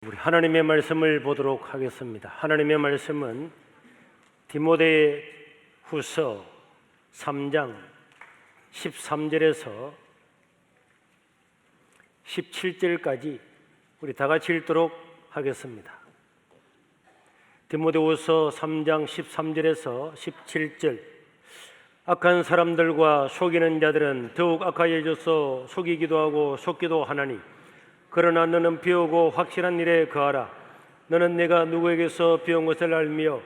우리 하나님의 말씀을 보도록 하겠습니다. 하나님의 말씀은 디모데후서 3장 13절에서 17절까지 우리 다 같이 읽도록 하겠습니다. 디모데후서 3장 13절에서 17절. 악한 사람들과 속이는 자들은 더욱 악하여져서 속이기도 하고 속기도 하나니, 그러나 너는 배우고 확실한 일에 거하라. 너는 내가 누구에게서 배운 것을 알며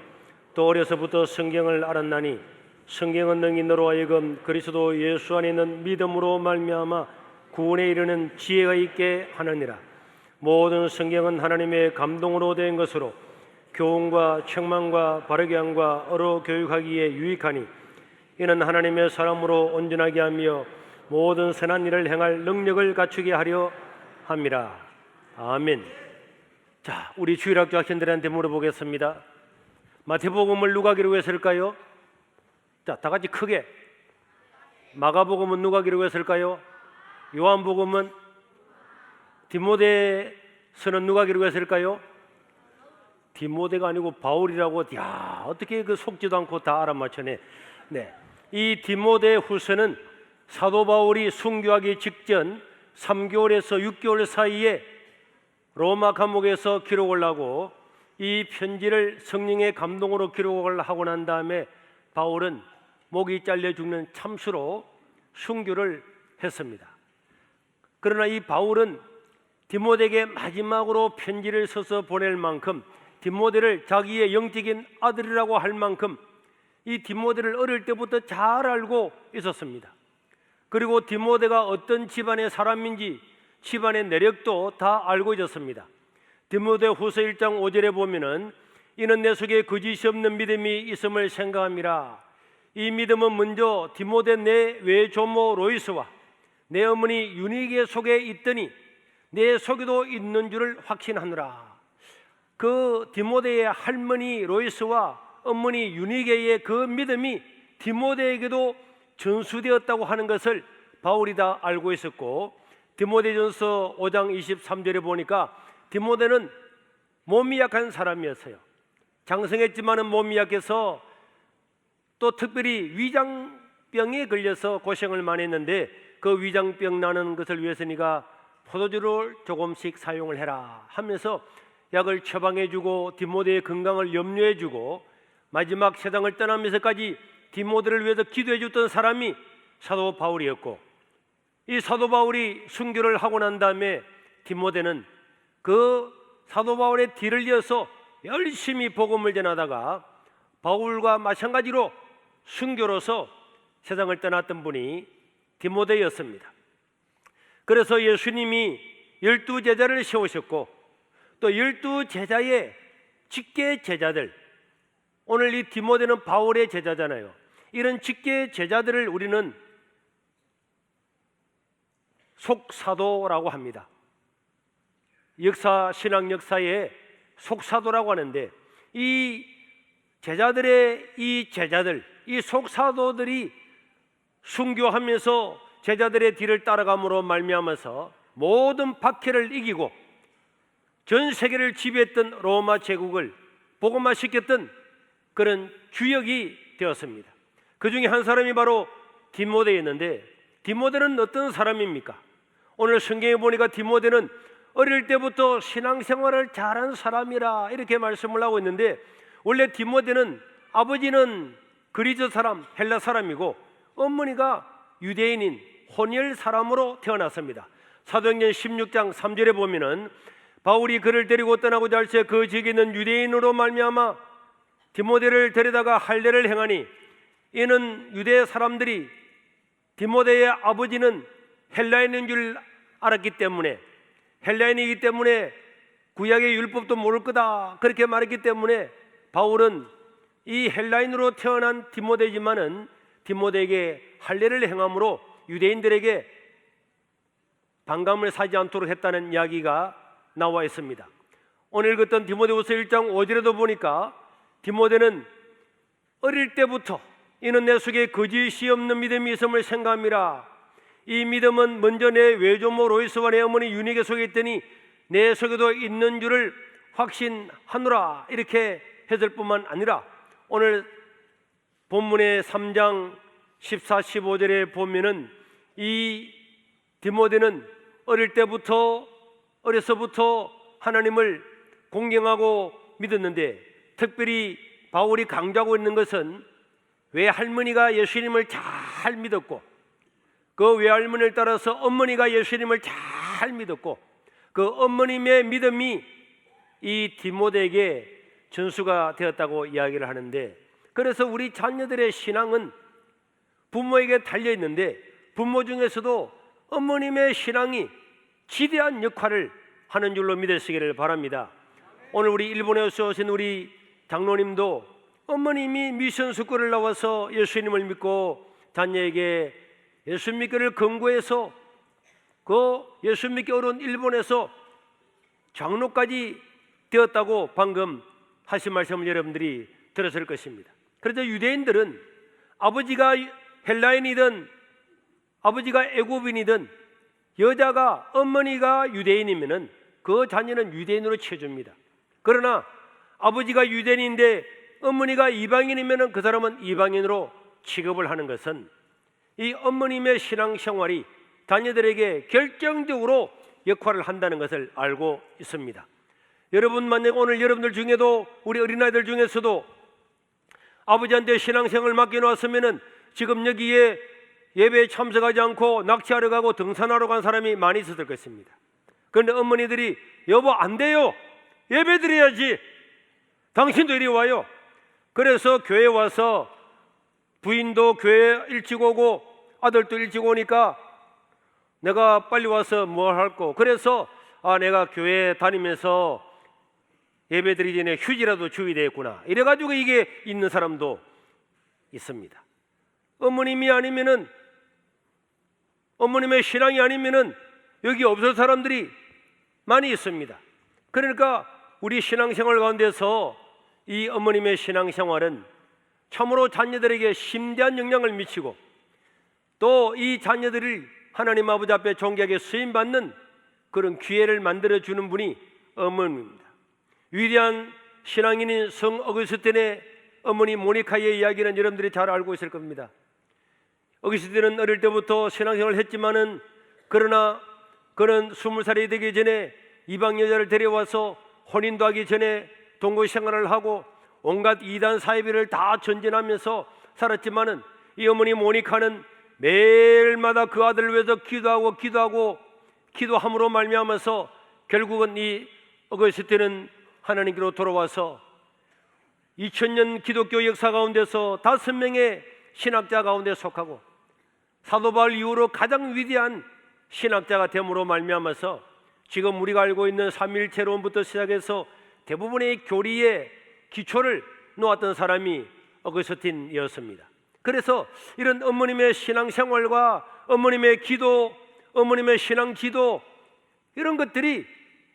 또 어려서부터 성경을 알았나니, 성경은 능히 너로 하여금 그리스도 예수 안에 있는 믿음으로 말미암아 구원에 이르는 지혜가 있게 하느니라. 모든 성경은 하나님의 감동으로 된 것으로 교훈과 책망과 바르게 함과 어로 교육하기에 유익하니, 이는 하나님의 사람으로 온전하게 하며 모든 선한 일을 행할 능력을 갖추게 하려 함이라. 아멘. 자, 우리 주일학교 학생들한테 물어보겠습니다. 마태복음을 누가 기록했을까요? 자, 다 같이 크게. 마가복음은 누가 기록했을까요? 요한복음은? 디모데서는 누가 기록했을까요? 디모데가 아니고 바울이라고. 야, 어떻게 그 속지도 않고 다 알아맞혀내. 네, 이 디모데후서는 사도 바울이 순교하기 직전 3개월에서 6개월 사이에 로마 감옥에서 기록을 하고, 이 편지를 성령의 감동으로 기록을 하고 난 다음에 바울은 목이 잘려 죽는 참수로 순교를 했습니다. 그러나 이 바울은 디모데에게 마지막으로 편지를 써서 보낼 만큼, 디모데를 자기의 영적인 아들이라고 할 만큼 이 디모데를 어릴 때부터 잘 알고 있었습니다. 그리고 디모데가 어떤 집안의 사람인지 집안의 내력도 다 알고 있었습니다. 디모데후서 1장 5절에 보면은, 이는 내 속에 거짓이 없는 믿음이 있음을 생각함이라. 이 믿음은 먼저 디모데 내 외조모 로이스와 내 어머니 유니게 속에 있더니 내 속에도 있는 줄을 확신하노라. 그 디모데의 할머니 로이스와 어머니 유니게의 그 믿음이 디모데에게도 전수되었다고 하는 것을 바울이 다 알고 있었고, 디모데전서 5장 23절에 보니까 디모데는 몸이 약한 사람이었어요. 장성했지만은 몸이 약해서 또 특별히 위장병에 걸려서 고생을 많이 했는데, 그 위장병 나는 것을 위해서 네가 포도주를 조금씩 사용을 해라 하면서 약을 처방해주고 디모데의 건강을 염려해주고 마지막 세상을 떠나면서까지 디모데를 위해서 기도해 줬던 사람이 사도 바울이었고, 이 사도 바울이 순교를 하고 난 다음에 디모데는 그 사도 바울의 뒤를 이어서 열심히 복음을 전하다가 바울과 마찬가지로 순교로서 세상을 떠났던 분이 디모데였습니다. 그래서 예수님이 12제자를 세우셨고, 또 12제자의 직계 제자들, 오늘 이 디모데는 바울의 제자잖아요. 이런 직계 제자들을 우리는 속사도라고 합니다. 신앙 역사에 속사도라고 하는데, 이 제자들의 이 제자들, 이 속사도들이 순교하면서 제자들의 뒤를 따라감으로 말미암아서 모든 박해를 이기고 전 세계를 지배했던 로마 제국을 복음화시켰던 그런 주역이 되었습니다. 그 중에 한 사람이 바로 디모데였는데, 디모데는 어떤 사람입니까? 오늘 성경에 보니까 디모데는 어릴 때부터 신앙생활을 잘한 사람이라 이렇게 말씀을 하고 있는데, 원래 디모데는 아버지는 그리스 사람, 헬라 사람이고 어머니가 유대인인 혼혈 사람으로 태어났습니다. 사도행전 16장 3절에 보면은, 바울이 그를 데리고 떠나고자 할 때 그 지역에 있는 유대인으로 말미암아 디모데를 데려다가 할례를 행하니, 이는 유대 사람들이 디모데의 아버지는 헬라인인 줄 알았기 때문에, 헬라인이기 때문에 구약의 율법도 모를 거다 그렇게 말했기 때문에, 바울은 이 헬라인으로 태어난 디모데지만은 디모데에게 할례를 행함으로 유대인들에게 반감을 사지 않도록 했다는 이야기가 나와 있습니다. 오늘 읽었던 디모데후서 1장 5절에도 보니까 디모데는 어릴 때부터 이는 내 속에 거짓이 없는 믿음이 있음을 생각함이라. 이 믿음은 먼저 내 외조모 로이스와 내 어머니 유니게 속에 있더니 내 속에도 있는 줄을 확신하노라 이렇게 했을 뿐만 아니라 오늘 본문의 3장 14, 15절에 보면은 이 디모데는 어려서부터 하나님을 공경하고 믿었는데, 특별히 바울이 강조하고 있는 것은 외할머니가 예수님을 잘 믿었고 그 외할머니를 따라서 어머니가 예수님을 잘 믿었고 그 어머님의 믿음이 이 디모데에게 전수가 되었다고 이야기를 하는데, 그래서 우리 자녀들의 신앙은 부모에게 달려 있는데 부모 중에서도 어머님의 신앙이 지대한 역할을 하는 줄로 믿으시기를 바랍니다. 오늘 우리 일본에서 오신 우리 장로님도 어머님이 미션 스쿨을 나와서 예수님을 믿고 자녀에게 예수 믿기를 권고해서 그 예수 믿기 어려운 일본에서 장로까지 되었다고 방금 하신 말씀을 여러분들이 들었을 것입니다. 그래서 유대인들은 아버지가 헬라인이든 아버지가 애굽인이든 여자가 어머니가 유대인이면은 그 자녀는 유대인으로 치워줍니다. 그러나 아버지가 유대인인데 어머니가 이방인이면은 그 사람은 이방인으로 취급을 하는 것은 이 어머님의 신앙생활이 자녀들에게 결정적으로 역할을 한다는 것을 알고 있습니다. 여러분, 만약 오늘 여러분들 중에도 우리 어린아이들 중에서도 아버지한테 신앙생활을 맡겨놓았으면은 지금 여기에 예배에 참석하지 않고 낚시하러 가고 등산하러 간 사람이 많이 있었을 것입니다. 그런데 어머니들이 여보 안 돼요, 예배 드려야지, 당신도 이리 와요. 그래서 교회 와서 부인도 교회 일찍 오고 아들도 일찍 오니까 내가 빨리 와서 뭘 할꼬, 그래서 내가 교회 다니면서 예배 드리기 전에 휴지라도 줘야 되겠구나, 이래가지고 이게 있는 사람도 있습니다. 어머님이 아니면은, 어머님의 신앙이 아니면은 여기 없을 사람들이 많이 있습니다. 그러니까 우리 신앙생활 가운데서 이 어머님의 신앙생활은 참으로 자녀들에게 심대한 영향을 미치고 또 이 자녀들을 하나님 아버지 앞에 존귀하게 쓰임받는 그런 기회를 만들어주는 분이 어머니입니다. 위대한 신앙인인 성 어거스틴의 어머니 모니카의 이야기는 여러분들이 잘 알고 있을 겁니다. 어거스틴은 어릴 때부터 신앙생활을 했지만은 그러나 그는 20살이 되기 전에 이방 여자를 데려와서 혼인도 하기 전에 동거 생활을 하고 온갖 이단 사이비를 다 전진하면서 살았지만은 이 어머니 모니카는 매일마다 그 아들을 위해서 기도함으로 말미암아서 결국은 이 어거스틴은 하나님께로 돌아와서 2000년 기독교 역사 가운데서 5명의 신학자 가운데 속하고 사도 바울 이후로 가장 위대한 신학자가 됨으로 말미암아서 지금 우리가 알고 있는 삼위일체론부터 시작해서 대부분의 교리의 기초를 놓았던 사람이 어거스틴이었습니다. 그래서 이런 어머님의 신앙생활과 어머님의 기도, 어머님의 신앙 지도, 이런 것들이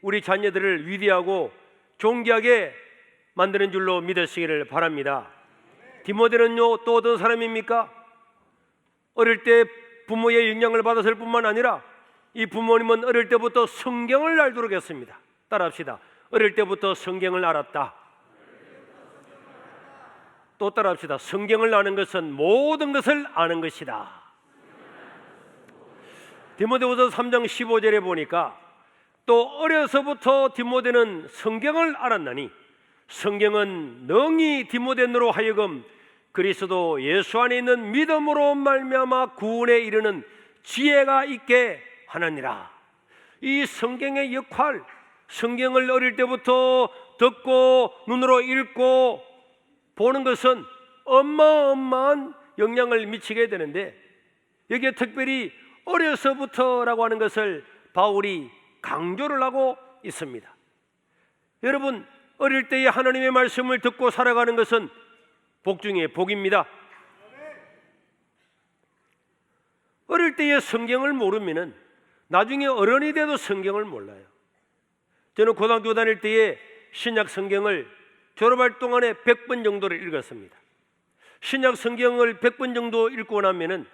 우리 자녀들을 위대하고 존귀하게 만드는 줄로 믿으시기를 바랍니다. 디모데는요 또 어떤 사람입니까? 어릴 때 부모의 영향을 받았을 뿐만 아니라 이 부모님은 어릴 때부터 성경을 알도록 했습니다. 따라합시다. 어릴 때부터 성경을 알았다. 또 따라합시다. 성경을 아는 것은 모든 것을 아는 것이다. 디모데후서 3장 15절에 보니까 또 어려서부터 디모데는 성경을 알았나니 성경은 능히 디모데로 하여금 그리스도 예수 안에 있는 믿음으로 말미암아 구원에 이르는 지혜가 있게 하느니라. 이 성경의 역할, 성경을 어릴 때부터 듣고 눈으로 읽고 보는 것은 어마어마한 영향을 미치게 되는데, 여기에 특별히 어려서부터라고 하는 것을 바울이 강조를 하고 있습니다. 여러분, 어릴 때에 하나님의 말씀을 듣고 살아가는 것은 복 중에 복입니다. 어릴 때에 성경을 모르면은 나중에 어른이 돼도 성경을 몰라요. 저는 고등학교 다닐 때에 신약 성경을 졸업할 동안에 100번 정도를 읽었습니다. 신약 성경을 100번 정도 읽고 나면은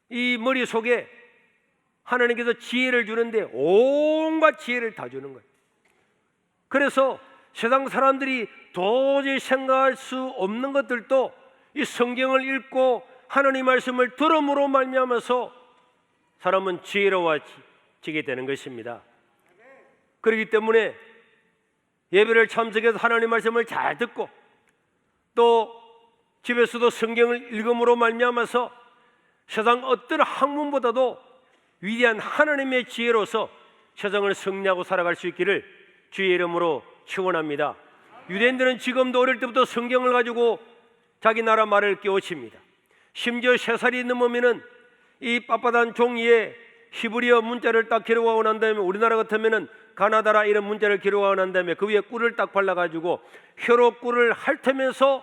이 머릿속에 하나님께서 지혜를 주는데 온갖 지혜를 다 주는 거예요. 그래서 세상 사람들이 도저히 생각할 수 없는 것들도 이 성경을 읽고 하나님 말씀을 들음으로 말미암아서 사람은 지혜로워지게 되는 것입니다. 그렇기 때문에 예배를 참석해서 하나님 말씀을 잘 듣고 또 집에서도 성경을 읽음으로 말미암아서 세상 어떤 학문보다도 위대한 하나님의 지혜로서 세상을 승리하고 살아갈 수 있기를 주의 이름으로 축원합니다. 유대인들은 지금도 어릴 때부터 성경을 가지고 자기 나라 말을 깨우칩니다. 심지어 3살이 넘으면은 이 빳빳한 종이에 히브리어 문자를 딱 기록하고 난 다음에 우리나라 같으면은 가나다라 이런 문자를 기록하고 난 다음에 그 위에 꿀을 딱 발라가지고 혀로 꿀을 핥으면서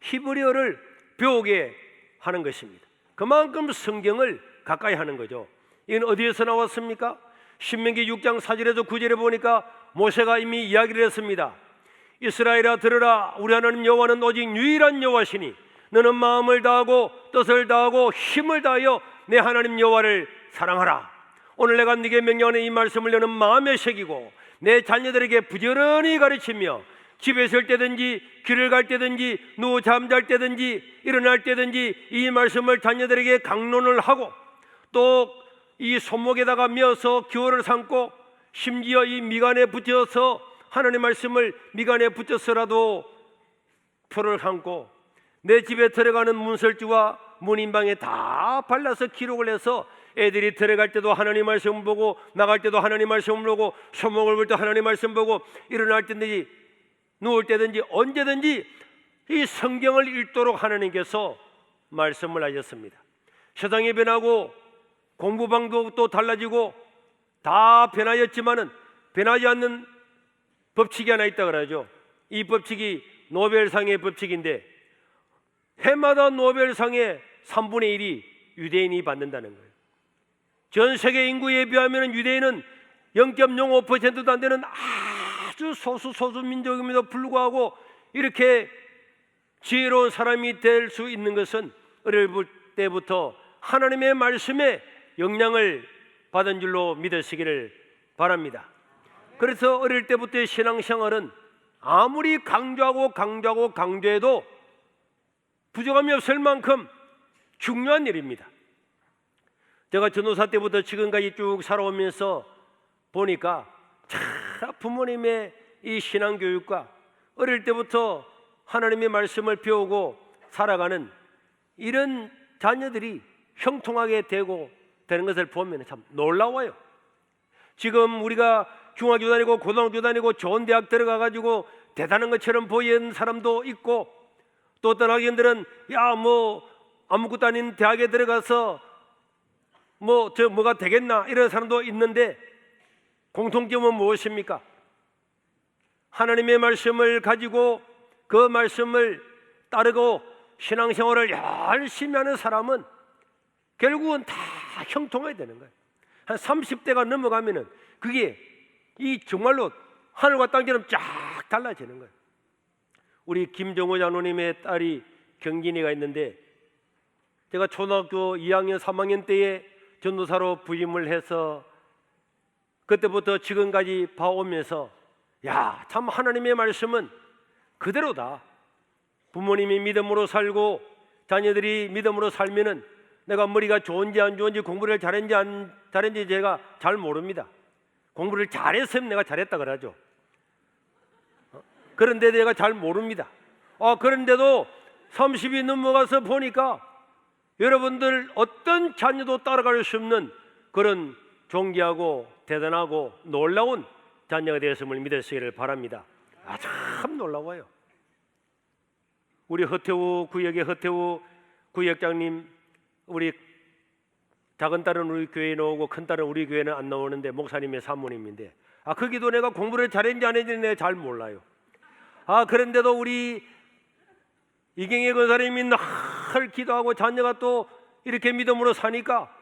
히브리어를 배우게 하는 것입니다. 그만큼 성경을 가까이 하는 거죠. 이건 어디에서 나왔습니까? 신명기 6장 4절에서 9절에 보니까 모세가 이미 이야기를 했습니다. 이스라엘아 들으라, 우리 하나님 여호와는 오직 유일한 여호와시니 너는 마음을 다하고 뜻을 다하고 힘을 다하여 내 하나님 여호와를 사랑하라. 오늘 내가 네게 명령하는 이 말씀을 너는 마음에 새기고 내 자녀들에게 부지런히 가르치며 집에 있을 때든지 길을 갈 때든지 누워 잠잘 때든지 일어날 때든지 이 말씀을 자녀들에게 강론을 하고 또 이 손목에다가 메어서 기호를 삼고 심지어 이 미간에 붙여서 하나님 말씀을 미간에 붙여서라도 표를 삼고 내 집에 들어가는 문설주와 문인방에 다 발라서 기록을 해서 애들이 들어갈 때도 하나님 말씀 보고 나갈 때도 하나님 말씀 보고 손목을 볼 때 하나님 말씀 보고 일어날 때든지 누울 때든지 언제든지 이 성경을 읽도록 하나님께서 말씀을 하셨습니다. 세상이 변하고 공부방도 또 달라지고 다 변하였지만은 변하지 않는 법칙이 하나 있다 그러죠. 이 법칙이 노벨상의 법칙인데 해마다 노벨상의 3분의 1이 유대인이 받는다는 거예요. 전 세계 인구에 비하면 유대인은 0.05%도 안 되는 아주 소수 민족임에도 불구하고 이렇게 지혜로운 사람이 될 수 있는 것은 어릴 때부터 하나님의 말씀에 영향을 받은 줄로 믿으시기를 바랍니다. 그래서 어릴 때부터의 신앙생활은 아무리 강조해도 부족함이 없을 만큼 중요한 일입니다. 제가 전도사 때부터 지금까지 쭉 살아오면서 보니까 참 부모님의 이 신앙교육과 어릴 때부터 하나님의 말씀을 배우고 살아가는 이런 자녀들이 형통하게 되는 것을 보면 참 놀라워요. 지금 우리가 중학교 다니고 고등학교 다니고 좋은 대학 들어가가지고 대단한 것처럼 보이는 사람도 있고 또 어떤 학생들은 아무것도 아닌 대학에 들어가서 뭐가 되겠나 이런 사람도 있는데 공통점은 무엇입니까? 하나님의 말씀을 가지고 그 말씀을 따르고 신앙생활을 열심히 하는 사람은 결국은 다 형통해야 되는 거예요. 한 30대가 넘어가면은 그게 이 정말로 하늘과 땅처럼 쫙 달라지는 거예요. 우리 김정호 장로님의 딸이 경진이가 있는데 제가 초등학교 2학년 3학년 때에 전도사로 부임을 해서 그때부터 지금까지 봐오면서 참 하나님의 말씀은 그대로다. 부모님이 믿음으로 살고 자녀들이 믿음으로 살면은 내가 머리가 좋은지 안 좋은지 공부를 잘했는지 안 잘했는지 제가 잘 모릅니다. 공부를 잘했으면 내가 잘했다 그러죠. 그런데 내가 잘 모릅니다. 그런데도 30이 넘어가서 보니까 여러분들 어떤 자녀도 따라갈 수 없는 그런 존귀하고 대단하고 놀라운 자녀가 되었음을 믿으시기를 바랍니다. 참 놀라워요. 우리 허태우 구역의 허태우 구역장님, 우리 작은 딸은 우리 교회에 나오고 큰 딸은 우리 교회는 안 나오는데 목사님의 사모님인데 거기도 내가 공부를 잘했는지 안 했는지 내가 잘 몰라요. 그런데도 우리 이경혜 권사님이 늘 기도하고 자녀가 또 이렇게 믿음으로 사니까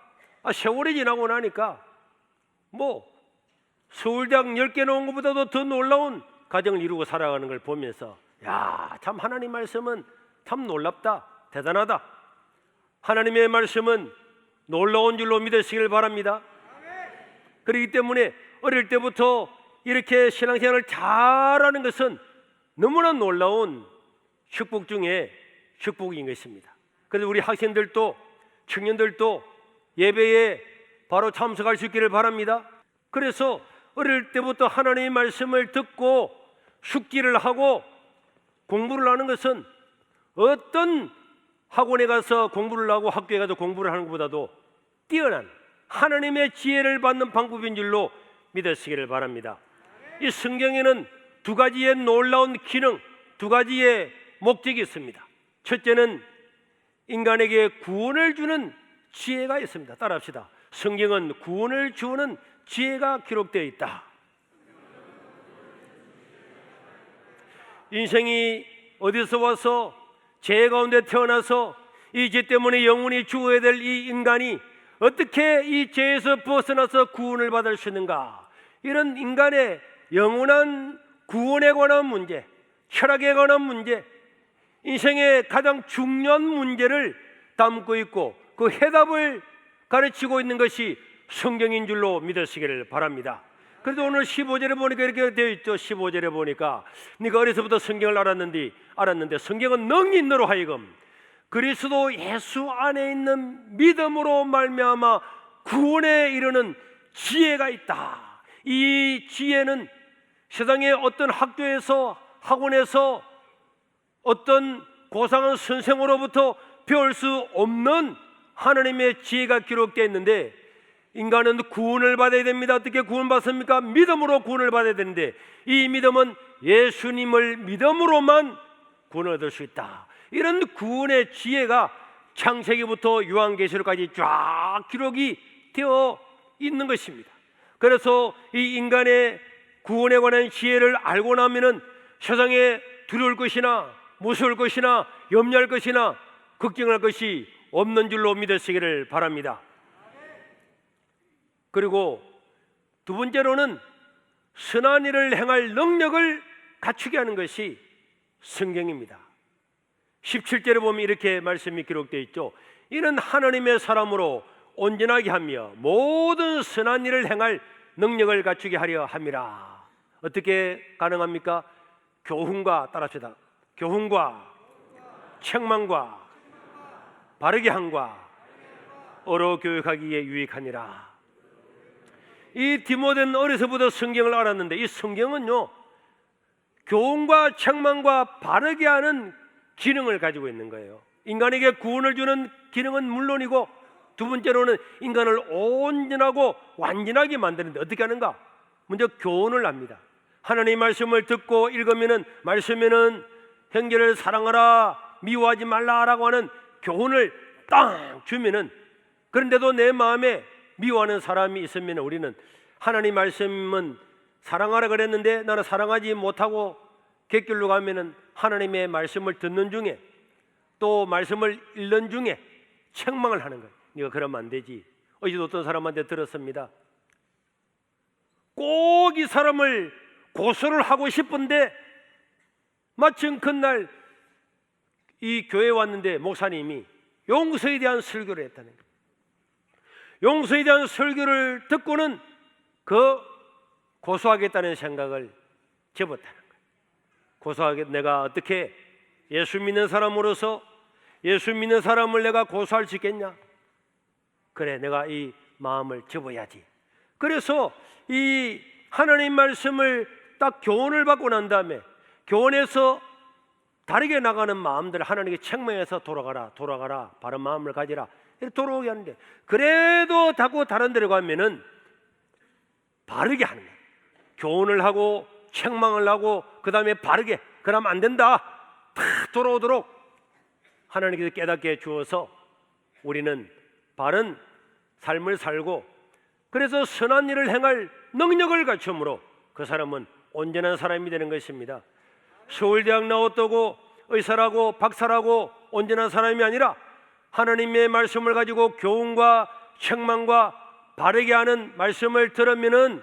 세월이 지나고 나니까 서울대학 10개 나온 것보다도 더 놀라운 가정을 이루고 살아가는 걸 보면서 참 하나님 말씀은 참 놀랍다, 대단하다. 하나님의 말씀은 놀라운 줄로 믿으시길 바랍니다. 그렇기 때문에 어릴 때부터 이렇게 신앙생활을 잘하는 것은 너무나 놀라운 축복 중에 축복인 것입니다. 그래서 우리 학생들도 청년들도 예배에 바로 참석할 수 있기를 바랍니다. 그래서 어릴 때부터 하나님의 말씀을 듣고 숙지를 하고 공부를 하는 것은 어떤 학원에 가서 공부를 하고 학교에 가서 공부를 하는 것보다도 뛰어난 하나님의 지혜를 받는 방법인 줄로 믿으시기를 바랍니다. 이 성경에는 두 가지의 놀라운 기능, 두 가지의 목적이 있습니다. 첫째는 인간에게 구원을 주는 지혜가 있습니다. 따라합시다. 성경은 구원을 주는 지혜가 기록되어 있다. 인생이 어디서 와서 죄 가운데 태어나서 이 죄 때문에 영원히 죽어야 될 이 인간이 어떻게 이 죄에서 벗어나서 구원을 받을 수 있는가? 이런 인간의 영원한 구원에 관한 문제, 철학에 관한 문제, 인생의 가장 중요한 문제를 담고 있고 그 해답을 가르치고 있는 것이 성경인 줄로 믿으시기를 바랍니다. 그래도 오늘 15절에 보니까 이렇게 되어 있죠. 15절에 보니까 네가 어려서부터 성경을 알았는데 성경은 능히 너로 하여금 그리스도 예수 안에 있는 믿음으로 말미암아 구원에 이르는 지혜가 있다. 이 지혜는 세상의 어떤 학교에서 학원에서 어떤 고상한 선생으로부터 배울 수 없는 하나님의 지혜가 기록되어 있는데 인간은 구원을 받아야 됩니다. 어떻게 구원받습니까? 믿음으로 구원을 받아야 되는데 이 믿음은 예수님을 믿음으로만 구원을 얻을 수 있다. 이런 구원의 지혜가 창세기부터 요한계시록까지 쫙 기록이 되어 있는 것입니다. 그래서 이 인간의 구원에 관한 지혜를 알고 나면은 세상에 두려울 것이나 무서울 것이나 염려할 것이나 걱정할 것이 없는 줄로 믿으시기를 바랍니다. 그리고 두 번째로는 선한 일을 행할 능력을 갖추게 하는 것이 성경입니다. 17절에 보면 이렇게 말씀이 기록되어 있죠. 이는 하나님의 사람으로 온전하게 하며 모든 선한 일을 행할 능력을 갖추게 하려 함이라. 어떻게 가능합니까? 교훈과 따라합시다. 교훈과 책망과 바르게 함과 어로 교육하기에 유익하니라. 이 디모데는 어려서부터 성경을 알았는데 이 성경은요 교훈과 책망과 바르게 하는 기능을 가지고 있는 거예요. 인간에게 구원을 주는 기능은 물론이고 두 번째로는 인간을 온전하고 완전하게 만드는데 어떻게 하는가? 먼저 교훈을 합니다. 하나님의 말씀을 듣고 읽으면은 말씀에는 형제를 사랑하라 미워하지 말라라고 하는 교훈을 딱 주면은 그런데도 내 마음에 미워하는 사람이 있으면 우리는 하나님 말씀은 사랑하라 그랬는데 나는 사랑하지 못하고 객길로 가면은 하나님의 말씀을 듣는 중에 또 말씀을 읽는 중에 책망을 하는 거예요. 네가 그러면 안 되지. 어제도 어떤 사람한테 들었습니다. 꼭 이 사람을 고소를 하고 싶은데 마침 그날 이 교회에 왔는데 목사님이 용서에 대한 설교를 했다는 거예요. 용서에 대한 설교를 듣고는 그 고소하겠다는 생각을 접었다는 거예요. 고소하게 내가 어떻게 예수 믿는 사람으로서 예수 믿는 사람을 내가 고소할 수 있겠냐? 그래 내가 이 마음을 접어야지. 그래서 이 하나님 말씀을 딱 교훈을 받고 난 다음에 교훈에서 다르게 나가는 마음들 하나님께 책망해서 돌아가라 바른 마음을 가지라 이렇게 돌아오게 하는데 그래도 자꾸 다른 데로 가면은 바르게 하는 거예요. 교훈을 하고 책망을 하고 그 다음에 바르게 그러면 안 된다 다 돌아오도록 하나님께서 깨닫게 주어서 우리는 바른 삶을 살고 그래서 선한 일을 행할 능력을 갖춤으로 그 사람은 온전한 사람이 되는 것입니다. 서울대학 나왔다고 의사라고 박사라고 온전한 사람이 아니라 하나님의 말씀을 가지고 교훈과 책망과 바르게 하는 말씀을 들으면은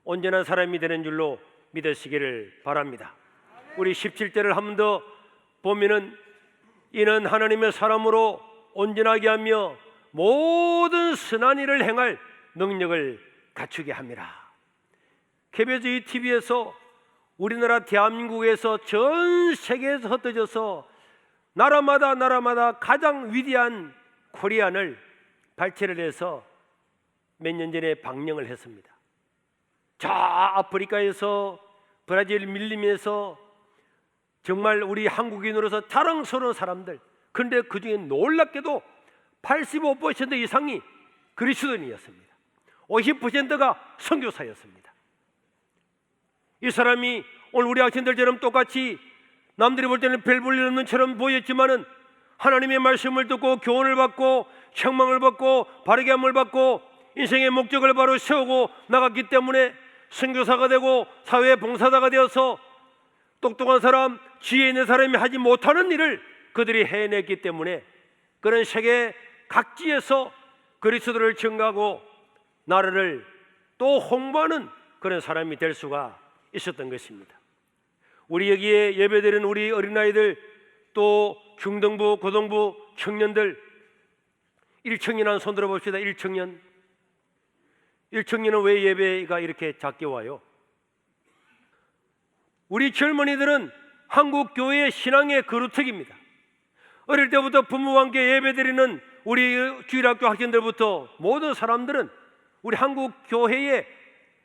온전한 사람이 되는 줄로 믿으시기를 바랍니다. 우리 17절을 한 번 더 보면은 이는 하나님의 사람으로 온전하게 하며 모든 선한 일을 행할 능력을 갖추게 함이라. KBS TV에서 우리나라 대한민국에서 전 세계에서 흩어져서 나라마다 가장 위대한 코리안을 발췌를 해서 몇 년 전에 방영을 했습니다. 저 아프리카에서 브라질 밀림에서 정말 우리 한국인으로서 자랑스러운 사람들, 그런데 그 중에 놀랍게도 85% 이상이 그리스도인이었습니다. 50%가 선교사였습니다. 이 사람이 오늘 우리 학생들처럼 똑같이 남들이 볼 때는 별 볼 일 없는 처럼 보였지만은 하나님의 말씀을 듣고 교훈을 받고 책망을 받고 바르게 함을 받고 인생의 목적을 바로 세우고 나갔기 때문에 선교사가 되고 사회 봉사자가 되어서 똑똑한 사람, 지혜 있는 사람이 하지 못하는 일을 그들이 해냈기 때문에 그런 세계 각지에서 그리스도를 증거하고 나라를 또 홍보하는 그런 사람이 될 수가 있었던 것입니다. 우리 여기에 예배드리는 우리 어린아이들, 또 중등부, 고등부 청년들, 1청년 한 손 들어봅시다. 1청년. 1청년은 왜 예배가 이렇게 작게 와요? 우리 젊은이들은 한국 교회의 신앙의 그루터기입니다. 어릴 때부터 부모와 함께 예배드리는 우리 주일학교 학생들부터 모든 사람들은 우리 한국 교회의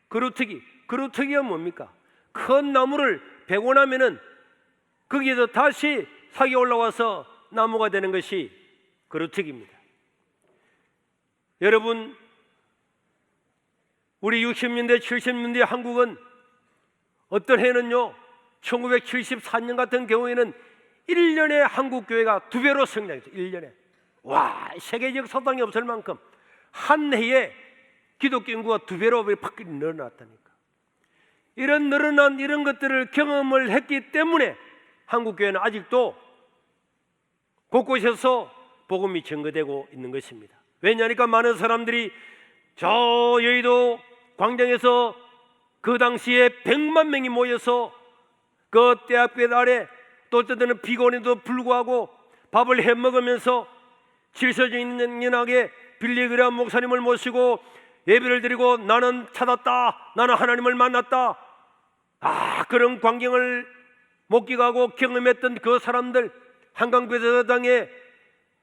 그루터기가 뭡니까? 큰 나무를 베고 나면은 거기에서 다시 sak이 올라와서 나무가 되는 것이 그루터기입니다. 여러분, 우리 60년대 70년대 한국은 어떤 해는요 1974년 같은 경우에는 1년에 한국 교회가 2배로 성장했어요. 1년에. 와, 세계적 사상이 없을 만큼 한 해에 기독교 인구가 2배로 팍 늘어났다니까. 이런 늘어난 이런 것들을 경험을 했기 때문에 한국 교회는 아직도 곳곳에서 복음이 증거되고 있는 것입니다. 왜냐하니까 많은 사람들이 저 여의도 광장에서 그 당시에 100만 명이 모여서 그 대학빛 아래 또 어떤 때는 비곤에도 불구하고 밥을 해 먹으면서 질서정연하게 빌리그레암 목사님을 모시고 예배를 드리고 나는 찾았다, 나는 하나님을 만났다, 그런 광경을 목격하고 경험했던 그 사람들, 한강배사장에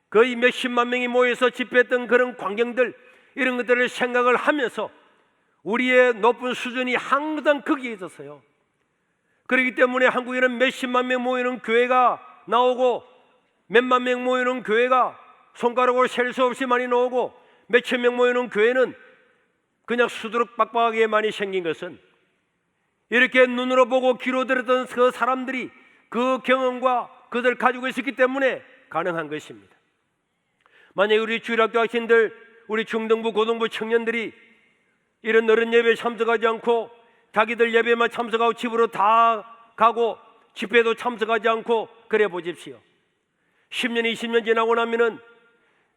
거의 몇십만 명이 모여서 집회했던 그런 광경들, 이런 것들을 생각을 하면서 우리의 높은 수준이 항상 거기에 있었어요. 그렇기 때문에 한국에는 몇십만 명 모이는 교회가 나오고 몇만 명 모이는 교회가 손가락으로 셀 수 없이 많이 나오고 몇천 명 모이는 교회는 그냥 수두룩 빡빡하게 많이 생긴 것은 이렇게 눈으로 보고 귀로 들었던 그 사람들이 그 경험과 그들 가지고 있었기 때문에 가능한 것입니다. 만약에 우리 주일학교 학생들, 우리 중등부, 고등부 청년들이 이런 어른 예배에 참석하지 않고 자기들 예배만 참석하고 집으로 다 가고 집회도 참석하지 않고 그래 보십시오. 10년, 20년 지나고 나면은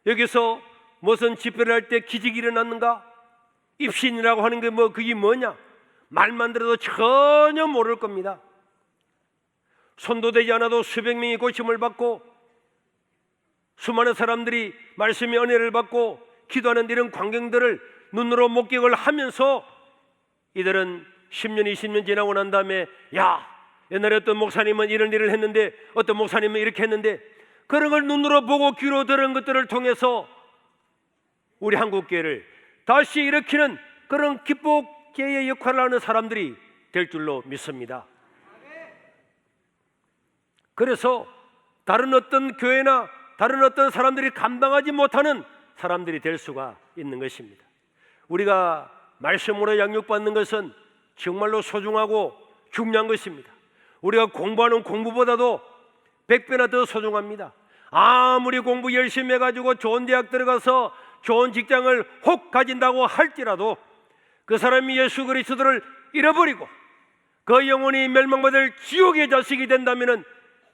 여기서 무슨 집회를 할 때 기적이 일어났는가? 입신이라고 하는 게 그게 뭐냐? 말만 들어도 전혀 모를 겁니다. 손도 대지 않아도 수백 명이 고침을 받고 수많은 사람들이 말씀의 은혜를 받고 기도하는 이런 광경들을 눈으로 목격을 하면서 이들은 10년, 20년 지나고 난 다음에 야, 옛날에 어떤 목사님은 이런 일을 했는데 어떤 목사님은 이렇게 했는데 그런 걸 눈으로 보고 귀로 들은 것들을 통해서 우리 한국교회를 다시 일으키는 그런 기복계의 역할을 하는 사람들이 될 줄로 믿습니다. 그래서 다른 어떤 교회나 다른 어떤 사람들이 감당하지 못하는 사람들이 될 수가 있는 것입니다. 우리가 말씀으로 양육받는 것은 정말로 소중하고 중요한 것입니다. 우리가 공부하는 공부보다도 100배나 더 소중합니다. 아무리 공부 열심히 해가지고 좋은 대학 들어가서 좋은 직장을 혹 가진다고 할지라도 그 사람이 예수 그리스도를 잃어버리고 그 영혼이 멸망받을 지옥의 자식이 된다면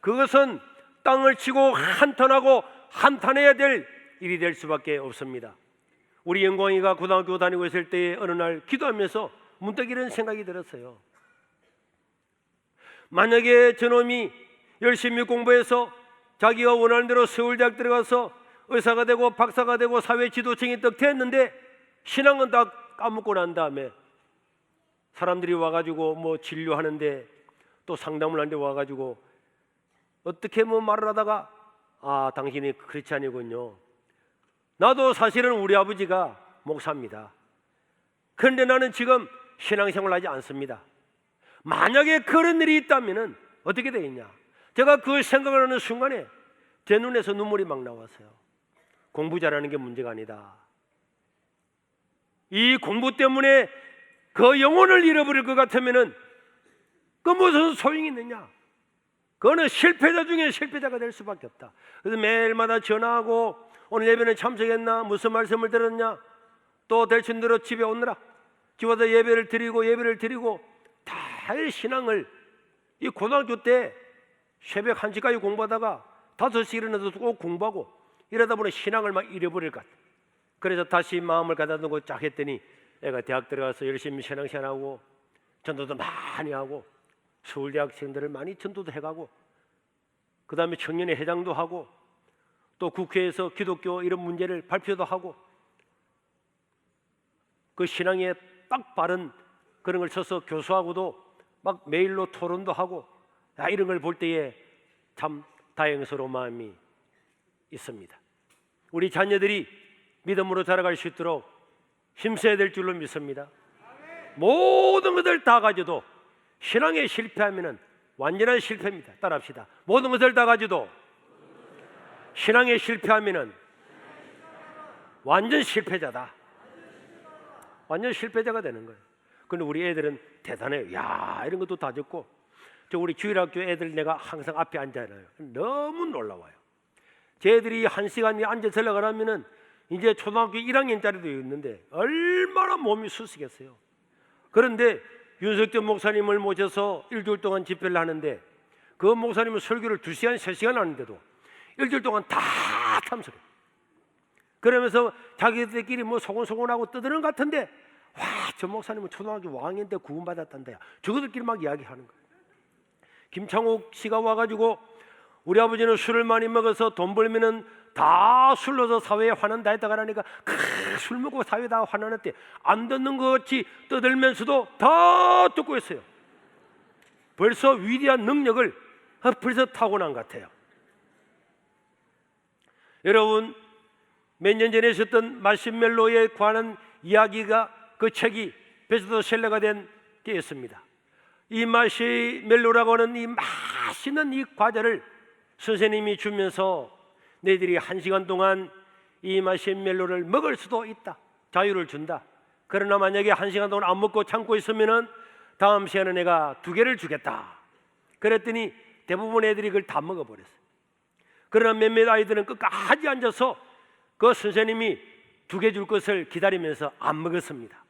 그것은 땅을 치고 한탄하고 한탄해야 될 일이 될 수밖에 없습니다. 우리 영광이가 고등학교 다니고 있을 때에 어느 날 기도하면서 문득 이런 생각이 들었어요. 만약에 저놈이 열심히 공부해서 자기가 원하는 대로 서울대학 들어가서 의사가 되고 박사가 되고 사회 지도층이 딱 됐는데 신앙은 다 까먹고 난 다음에 사람들이 와가지고 뭐 진료하는데 또 상담을 하는데 와가지고 어떻게 뭐 말을 하다가 당신이 그렇지 아니군요. 나도 사실은 우리 아버지가 목사입니다. 그런데 나는 지금 신앙생활을 하지 않습니다. 만약에 그런 일이 있다면 어떻게 되겠냐? 제가 그 생각을 하는 순간에 제 눈에서 눈물이 막 나왔어요. 공부 잘하는 게 문제가 아니다. 이 공부 때문에 그 영혼을 잃어버릴 것 같으면은 그 무슨 소용이 있느냐? 그거는 실패자 중에 실패자가 될 수밖에 없다. 그래서 매일마다 전화하고 오늘 예배는 참석했나? 무슨 말씀을 들었냐? 또 대충 대로 집에 오느라 집 와서 예배를 드리고 다 신앙을 이 고등학교 때 새벽 1시까지 공부하다가 5시 일어나서 꼭 공부하고 이러다 보니 신앙을 막 잃어버릴 것 같아. 그래서 다시 마음을 가다듬고 쫙 했더니 애가 대학 들어가서 열심히 신앙생활하고 전도도 많이 하고 서울대 학생들을 많이 전도도 해가고 그 다음에 청년회 회장도 하고 또 국회에서 기독교 이런 문제를 발표도 하고 그 신앙에 딱 바른 그런 걸 써서 교수하고도 막 메일로 토론도 하고 이런 걸 볼 때에 참 다행스러운 마음이 있습니다. 우리 자녀들이 믿음으로 자라갈 수 있도록 힘써야 될 줄로 믿습니다. 모든 것을 다 가져도 신앙에 실패하면 완전한 실패입니다. 따라합시다. 모든 것을 다 가져도 신앙에 실패하면 완전 실패자다. 완전 실패자가 되는 거예요. 근데 우리 애들은 대단해요. 야, 이런 것도 다 듣고 저 우리 주일학교 애들 내가 항상 앞에 앉아요. 너무 놀라워요. 제 애들이 1시간 앉아 들어가려면은 이제 초등학교 1학년짜리도 있는데 얼마나 몸이 수쓰겠어요. 그런데 윤석전 목사님을 모셔서 일주일 동안 집회를 하는데 그 목사님은 설교를 2시간, 3시간 하는데도 일주일 동안 다 참석해요. 그러면서 자기들끼리 뭐 소곤소곤하고 떠드는 것 같은데 와, 저 목사님은 초등학교 5학년 때 구원받았단다. 저거들끼리 막 이야기하는 거예요. 김창욱 씨가 와가지고 우리 아버지는 술을 많이 먹어서 돈 벌면은 다 술로서 사회에 화난다 했다가 하니까 술 먹고 사회에 다 화나는데 안 듣는 것 같이 떠들면서도 다 듣고 있어요. 벌써 위대한 능력을 벌써 타고난 것 같아요. 여러분, 몇 년 전에 있었던 마시멜로에 관한 이야기가 그 책이 베스트셀러가 된 게 있습니다. 이 마시멜로라고 하는 이 맛있는 이 과자를 선생님이 주면서 너희들이 1시간 동안 이 마시멜로를 먹을 수도 있다. 자유를 준다. 그러나 만약에 1시간 동안 안 먹고 참고 있으면은 다음 시간에 내가 2개를 주겠다. 그랬더니 대부분 애들이 그걸 다 먹어버렸어요. 그러나 몇몇 아이들은 끝까지 앉아서 그 선생님이 2개 줄 것을 기다리면서 안 먹었습니다.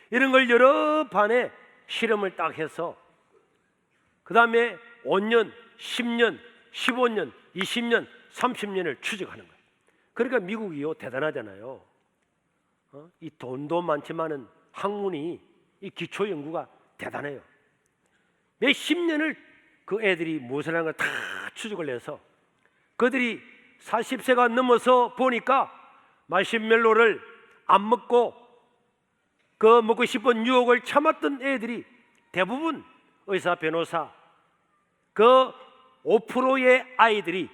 이런 걸 여러 반에 실험을 딱 해서 그 다음에 5년, 10년, 15년, 20년, 30년을 추적하는 거예요. 그러니까 미국이요 대단하잖아요. 이 돈도 많지만은 학문이 이 기초 연구가 대단해요. 몇십 년을 그 애들이 무엇을 하는 걸 다 추적을 해서 그들이 40세가 넘어서 보니까 마시멜로를 안 먹고 그 먹고 싶은 유혹을 참았던 애들이 대부분 의사, 변호사 그 5%의 아이들이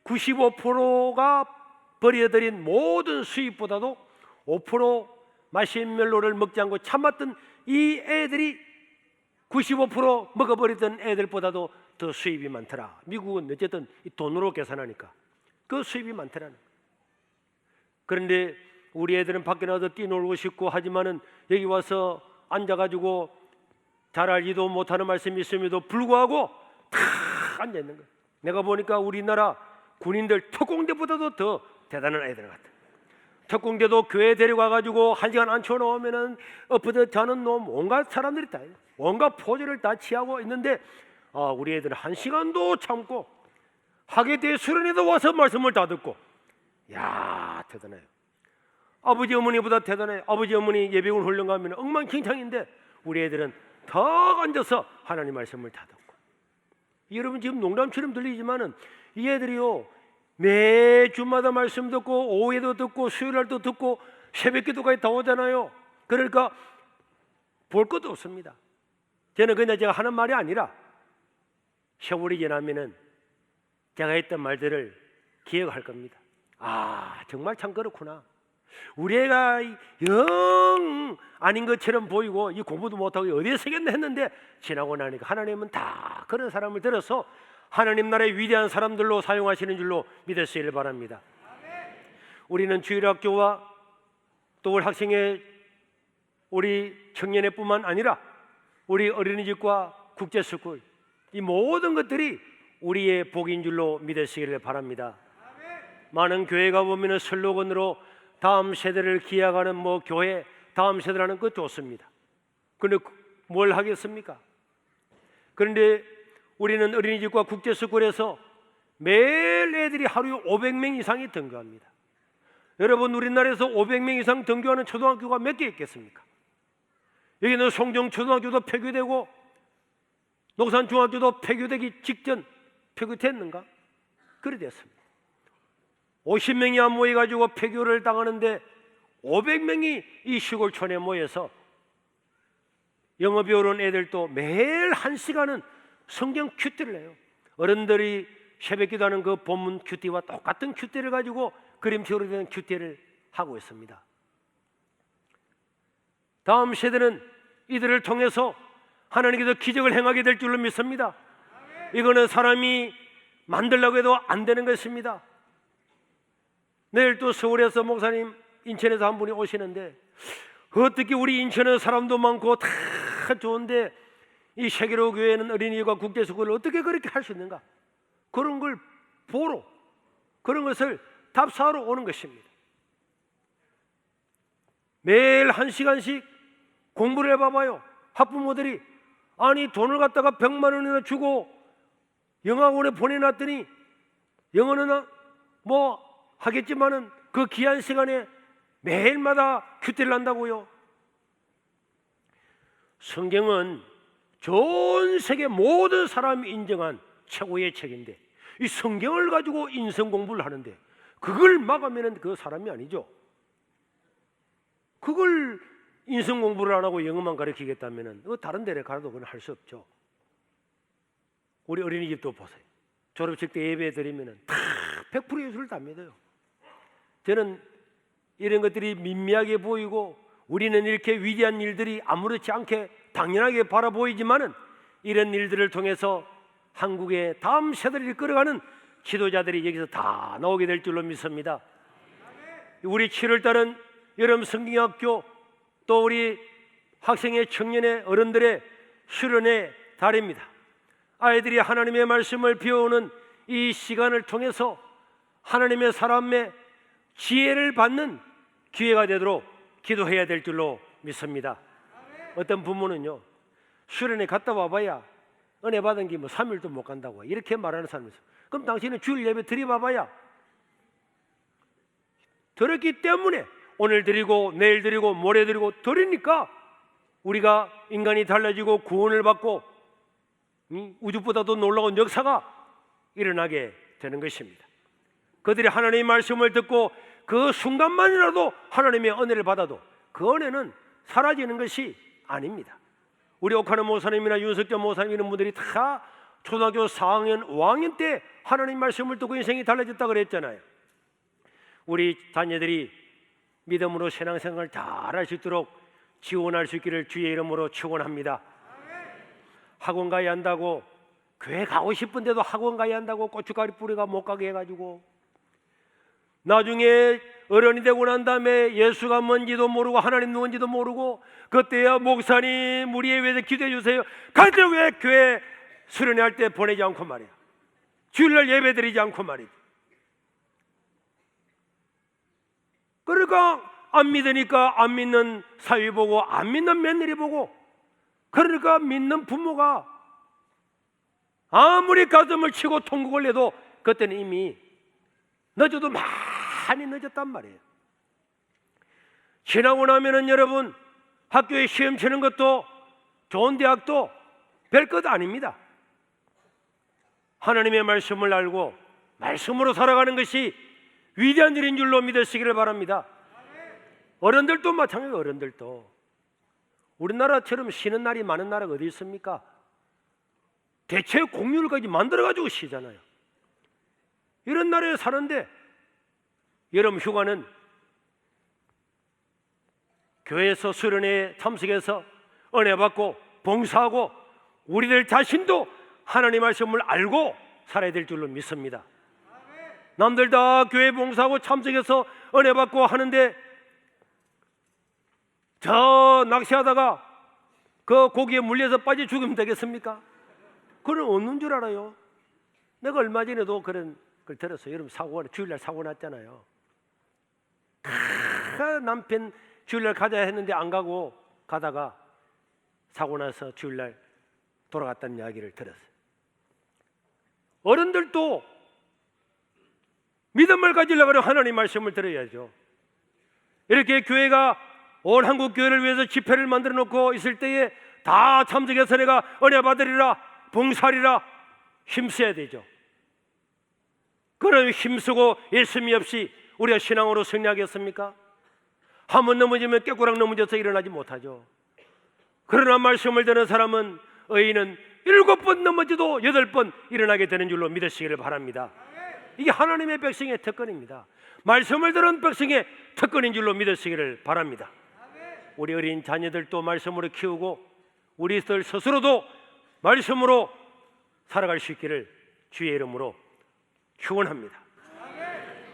95%가 버려들인 모든 수입보다도 5% 마시멜로를 먹지 않고 참았던 이 애들이 95% 먹어버리던 애들보다도 더 수입이 많더라. 미국은 어쨌든 돈으로 계산하니까 그 수입이 많더라는 거예요. 그런데 우리 애들은 밖에 나가서 뛰놀고 싶고 하지만은 여기 와서 앉아가지고 잘 알지도 못하는 말씀이 있음에도 불구하고 다 앉아있는 거예요. 내가 보니까 우리나라 군인들 특공대보다도 더 대단한 애들 같아. 특공대도 교회 데려가가지고 1시간 앉혀놓으면은 엎어져 자는 놈 온갖 사람들이 다 해요. 온갖 포즈를 다 취하고 있는데 우리 애들은 1시간도 참고 학예 때 수련회도 와서 말씀을 다 듣고 야 대단해요. 아버지 어머니보다 대단해요. 아버지 어머니 예배군 훈련 가면 엉망진창인데 우리 애들은 더 앉아서 하나님 말씀을 다 듣고. 여러분 지금 농담처럼 들리지만은 이 애들이요 매주마다 말씀 듣고 오후에도 듣고 수요일날도 듣고 새벽기도까지 다 오잖아요. 그러니까 볼 것도 없습니다. 저는 그냥 제가 하는 말이 아니라 세월이 지나면은 제가 했던 말들을 기억할 겁니다. 아, 정말 참 그렇구나. 우리 애가 영 아닌 것처럼 보이고 이 공부도 못하고 어디에 서겠나 했는데 지나고 나니까 하나님은 다 그런 사람을 들어서 하나님 나라의 위대한 사람들로 사용하시는 줄로 믿으시길 바랍니다. 우리는 주일학교와 또 우리 학생회, 우리 청년회뿐만 아니라 우리 어린이집과 국제스쿨, 이 모든 것들이 우리의 복인 줄로 믿으시기를 바랍니다. 많은 교회가 보면 슬로건으로 다음 세대를 기약하는 교회, 다음 세대라는 거 좋습니다. 그런데 뭘 하겠습니까? 그런데 우리는 어린이집과 국제스쿨에서 매일 애들이 하루에 500명 이상이 등교합니다. 여러분, 우리나라에서 500명 이상 등교하는 초등학교가 몇 개 있겠습니까? 여기는 송정초등학교도 폐교되고 녹산중학교도 폐교되기 직전 폐교됐는가? 그래 됐습니다. 50명이 안 모여가지고 폐교를 당하는데 500명이 이 시골촌에 모여서 영어 배우는 애들도 매일 1시간은 성경 큐티를 해요. 어른들이 새벽기도 하는 그 본문 큐티와 똑같은 큐티를 가지고 그림책으로 된 큐티를 하고 있습니다. 다음 세대는 이들을 통해서 하나님께서 기적을 행하게 될 줄로 믿습니다. 이거는 사람이 만들려고 해도 안 되는 것입니다. 내일 또 서울에서 목사님, 인천에서 한 분이 오시는데 어떻게 우리 인천에 사람도 많고 다 좋은데 이 세계로 교회는 어린이과 국제스쿨을 어떻게 그렇게 할 수 있는가? 그런 걸 보러, 그런 것을 답사하러 오는 것입니다. 매일 1시간씩 공부를 해봐봐요. 학부모들이 아니 돈을 갖다가 100만 원이나 주고 영어학원에 보내놨더니 영어는 하겠지만은 그 귀한 시간에 매일마다 큐티를 한다고요. 성경은 전 세계 모든 사람이 인정한 최고의 책인데 이 성경을 가지고 인성 공부를 하는데 그걸 막으면 그 사람이 아니죠. 그걸 인성 공부를 안 하고 영어만 가르치겠다면 다른 데를 가도 그건 할 수 없죠. 우리 어린이집도 보세요. 졸업식 때 예배 드리면 다 100% 예수를 다 믿어요. 저는 이런 것들이 민미하게 보이고 우리는 이렇게 위대한 일들이 아무렇지 않게 당연하게 바라보이지만은 이런 일들을 통해서 한국의 다음 세대를 이끌어가는 지도자들이 여기서 다 나오게 될 줄로 믿습니다. 우리 7월달은 여름 성경학교 또 우리 학생의 청년의 어른들의 수련의 달입니다. 아이들이 하나님의 말씀을 배우는 이 시간을 통해서 하나님의 사람의 지혜를 받는 기회가 되도록 기도해야 될 줄로 믿습니다. 어떤 부모는요, 수련회 갔다 와봐야 은혜 받은 게 3일도 못 간다고 이렇게 말하는 사람이 있어요. 그럼 당신은 주일 예배 드려봐봐야 들었기 때문에 오늘 드리고 내일 드리고 모레 드리고 드리니까 우리가 인간이 달라지고 구원을 받고 우주보다도 놀라운 역사가 일어나게 되는 것입니다. 그들이 하나님의 말씀을 듣고 그 순간만이라도 하나님의 은혜를 받아도 그 은혜는 사라지는 것이 아닙니다. 우리 옥하는 목사님이나 윤석전 목사님 이런 분들이 다 초등학교 4학년, 5학년 때 하나님 말씀을 듣고 인생이 달라졌다 그랬잖아요. 우리 자녀들이 믿음으로 신앙생활을 잘할 수 있도록 지원할 수 있기를 주의 이름으로 축원합니다. 학원 가야 한다고 교회 가고 싶은데도 학원 가야 한다고 고춧가루 뿌리가 못 가게 해가지고 나중에 어른이 되고 난 다음에 예수가 뭔지도 모르고 하나님 누군지도 모르고 그때야 목사님 우리에 위해서 기도해 주세요. 그때 왜 교회 수련회 할 때 보내지 않고 말이야. 주일날 예배 드리지 않고 말이야. 그러니까 안 믿으니까 안 믿는 사위 보고 안 믿는 며느리 보고 그러니까 믿는 부모가 아무리 가슴을 치고 통곡을 해도 그때는 이미 늦어도 많이 늦었단 말이에요. 지나고 나면은 여러분 학교에 시험 치는 것도 좋은 대학도 별것 아닙니다. 하나님의 말씀을 알고 말씀으로 살아가는 것이 위대한 일인 줄로 믿으시기를 바랍니다. 어른들도 마찬가지예요. 어른들도 우리나라처럼 쉬는 날이 많은 나라가 어디 있습니까? 대체 공휴일까지 만들어가지고 쉬잖아요. 이런 나라에 사는데 여름 휴가는 교회에서 수련회에 참석해서 은혜 받고 봉사하고 우리들 자신도 하나님 말씀을 알고 살아야 될 줄로 믿습니다. 남들 다 교회 봉사하고 참석해서 은혜 받고 하는데 저 낚시하다가 그 고기에 물려서 빠져 죽으면 되겠습니까? 그건 없는 줄 알아요. 내가 얼마 전에도 그런 걸 들었어요. 여러분 주일날 사고 났잖아요. 남편 주일날 가자 했는데 안 가고 가다가 사고 나서 주일날 돌아갔다는 이야기를 들었어요. 어른들도 믿음을 가지려고 하면 하나님 말씀을 들어야죠. 이렇게 교회가 온 한국 교회를 위해서 집회를 만들어 놓고 있을 때에 다 참석해서 내가 은혜 받으리라 봉사하리라 힘써야 되죠. 그럼 힘쓰고 예수님이 없이 우리가 신앙으로 승리하겠습니까? 한 번 넘어지면 깨꼬락 넘어져서 일어나지 못하죠. 그러나 말씀을 듣는 사람은 의인은 7번 넘어져도 8번 일어나게 되는 줄로 믿으시기를 바랍니다. 이게 하나님의 백성의 특권입니다. 말씀을 들은 백성의 특권인 줄로 믿으시기를 바랍니다. 우리 어린 자녀들도 말씀으로 키우고 우리들 스스로도 말씀으로 살아갈 수 있기를 주의 이름으로 축원합니다.